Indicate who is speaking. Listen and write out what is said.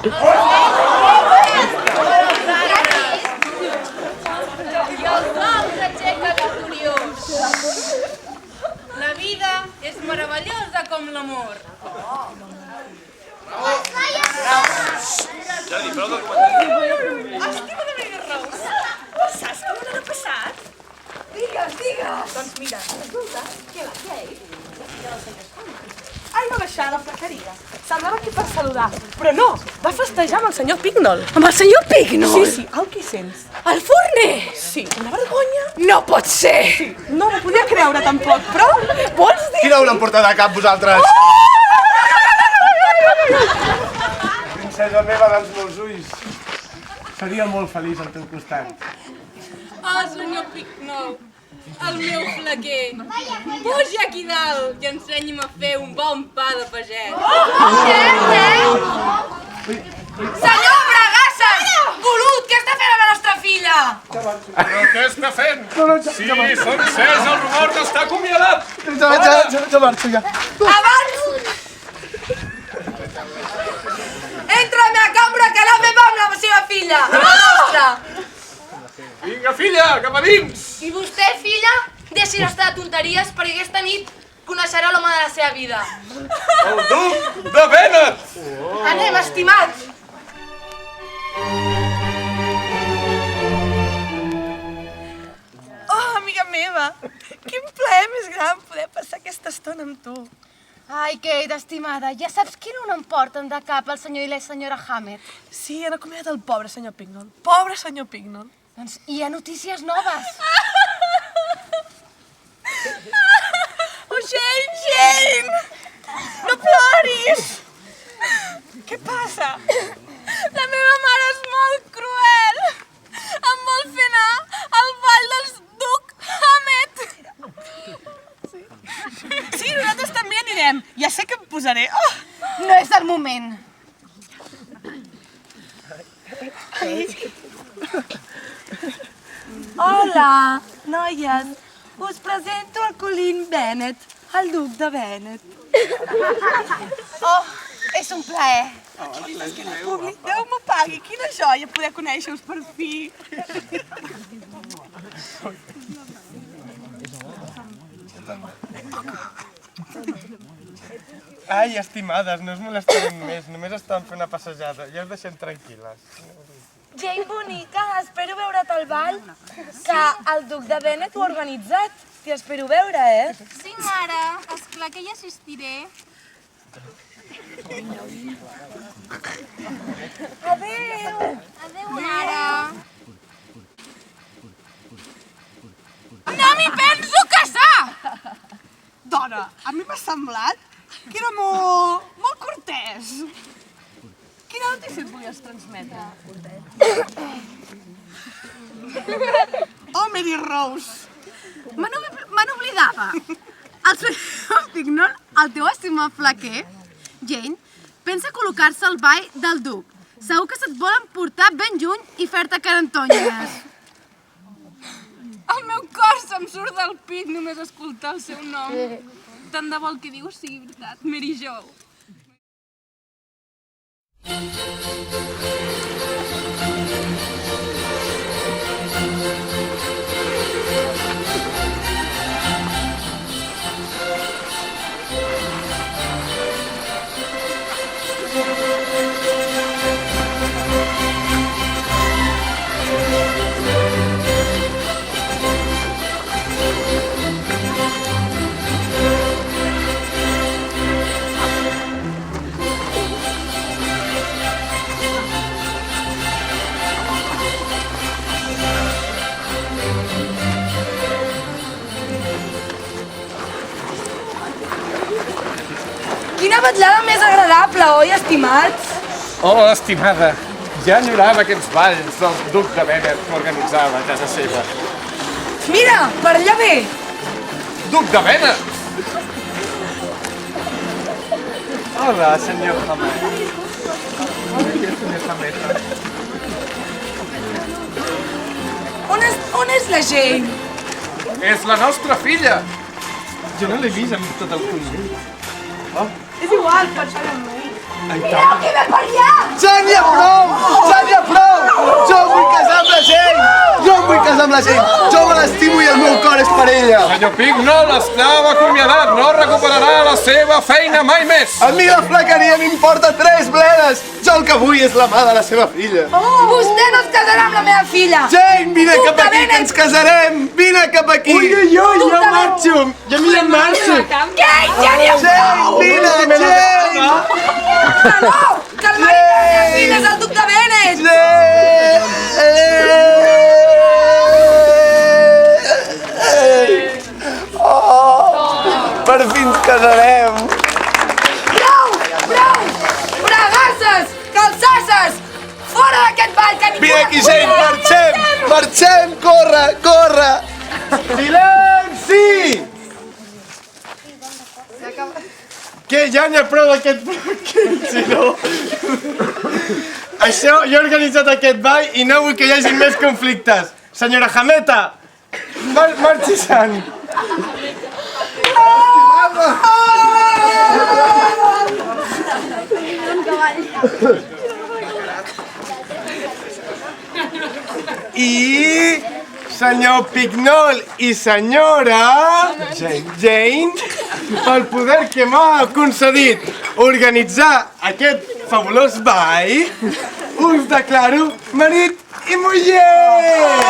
Speaker 1: I el sol s'aixeca victoriós. La vida és meravellosa com l'amor.
Speaker 2: Estima de Mary Rose, saps què m'ha passat? Digues! Doncs mira, resulta que la Kate va baixar a la flaqueria. Semblava aquí per saludar, però no, va festejar amb el senyor Pignol.
Speaker 3: Amb el senyor Pignol?
Speaker 2: Sí, el qui sents.
Speaker 3: El forner?
Speaker 2: Sí, una vergonya.
Speaker 3: No pot ser!
Speaker 2: Sí, no m'ho podia creure tampoc, però vols dir...
Speaker 4: Qui l'hauran portat a cap, vosaltres? Princesa meva dels meus ulls. Seria molt feliç al teu costat.
Speaker 1: Senyor Pignol, el meu flaquer. Pugi aquí dalt i ensenyi'm a fer un bon pa de pagès.
Speaker 3: Senyor Bragasses! Bolut, què està fent amb la nostra filla?
Speaker 5: Però què està fent? Sí, són certs el rumor que està acomiadat.
Speaker 4: Ja marxo, ja.
Speaker 3: Abans! Entra a la meva cambra que la meva amb la seva filla, la nostra!
Speaker 5: Vinga, filla, cap a dins.
Speaker 3: I vostè, filla, deixi d'estar de tonteries perquè aquesta nit coneixerà l'home de la seva vida.
Speaker 5: El duc de Bennett.
Speaker 3: Anem, estimats!
Speaker 2: Oh, amiga meva, quin plaer més gran poder passar aquesta estona amb tu.
Speaker 6: Ai, Kate, estimada, ja saps quin no em porten de cap el senyor i la senyora Hammett?
Speaker 2: Sí, han acomiadat el pobre senyor Pignol. Pobre senyor Pignol.
Speaker 6: Doncs hi ha notícies noves.
Speaker 2: Oh, Jane! No ploris! Què passa?
Speaker 1: La meva mare és molt cruel. Em vol fer anar al ball del duc Hammett.
Speaker 2: Sí, nosaltres també anirem. Ja sé que em posaré. Oh!
Speaker 6: No és el moment.
Speaker 2: Hola, noies. Us presento el Colin Bennett, el duc de Bennett.
Speaker 6: Oh, és un plaer.
Speaker 2: Públic, Déu m'ho pagui. Quina joia poder conèixer-us per fi.
Speaker 4: Ai, estimades, no us molestarem més. Només estàvem fent una passejada. Ja us deixem tranquil·les.
Speaker 2: Jane bonica, espero veure't al ball, que el duc de Bennett ho ha organitzat. T'hi espero veure,
Speaker 1: Sí, mare, esclar que hi assistiré.
Speaker 2: Adéu!
Speaker 1: Adéu, mare.
Speaker 3: No m'hi penso casar!
Speaker 2: Dona, a mi m'ha semblat que era molt cortès. Quina notícia et volies transmetre? Oh, Mary Rose!
Speaker 6: Me n'oblidava. El senyor Pignol, el teu estimat flaquer, Jane, pensa col·locar-se al ball del duc. Segur que se't vol emportar ben lluny i fer-te carantonyes.
Speaker 1: El meu cor se'm surt del pit només escoltar el seu nom. Tant de bo el que diu sigui veritat, Mary Jo.
Speaker 2: Quina vetllada més agradable, oi, estimats?
Speaker 5: Oh, estimada, ja enyorava aquests balls del duc de Bennett que organitzava a casa seva.
Speaker 2: Mira, per allà ve!
Speaker 5: Duc de Bennett!
Speaker 4: Hola, senyor Hammett. Hola, senyor Hammett.
Speaker 2: On és la Jane?
Speaker 5: És la nostra filla!
Speaker 4: Jo no l'he vist amb tot el conjunt.
Speaker 2: És igual, pot ser amb mi. Mireu qui ve per allà!
Speaker 4: Ja n'hi ha prou! Ja n'hi ha prou! Jo em vull casar amb la gent! Jo em vull casar amb la gent! Jo me l'estimo i el meu cor és per ella!
Speaker 5: Senyor Pignol estava acomiadat, no recuperarà la seva feina mai més!
Speaker 4: A mi la flaqueria m'importa 3 bledes! Jo el que vull és la mà de la seva filla!
Speaker 3: Vostè no es casarà amb la meva filla!
Speaker 4: Jane, vine cap aquí, que ens casarem! Vine cap aquí! Ui, jo marxo! Jo m'hi marxo!
Speaker 3: Què? Ja n'hi ha
Speaker 4: Jane, vine, Jane!
Speaker 3: Que no! Que el marit de la meva filla és el duc de Bennett!
Speaker 4: Per fi ens casarem!
Speaker 3: Prou! Prou! Bragasses! Calçasses! Fora d'aquest ball que ningú...
Speaker 4: Vine aquí, Jane, marxem! Marxem! Corre, corre! Silenci! Què? Ja n'hi ha prou d'aquest si no? Això, jo he organitzat aquest ball i no vull que hi hagi més conflictes. Senyora Jameta, marxi-se'n. I senyor Pignol i senyora Jane, pel poder que m'ha concedit organitzar aquest fabulós ball, us declaro marit i muller!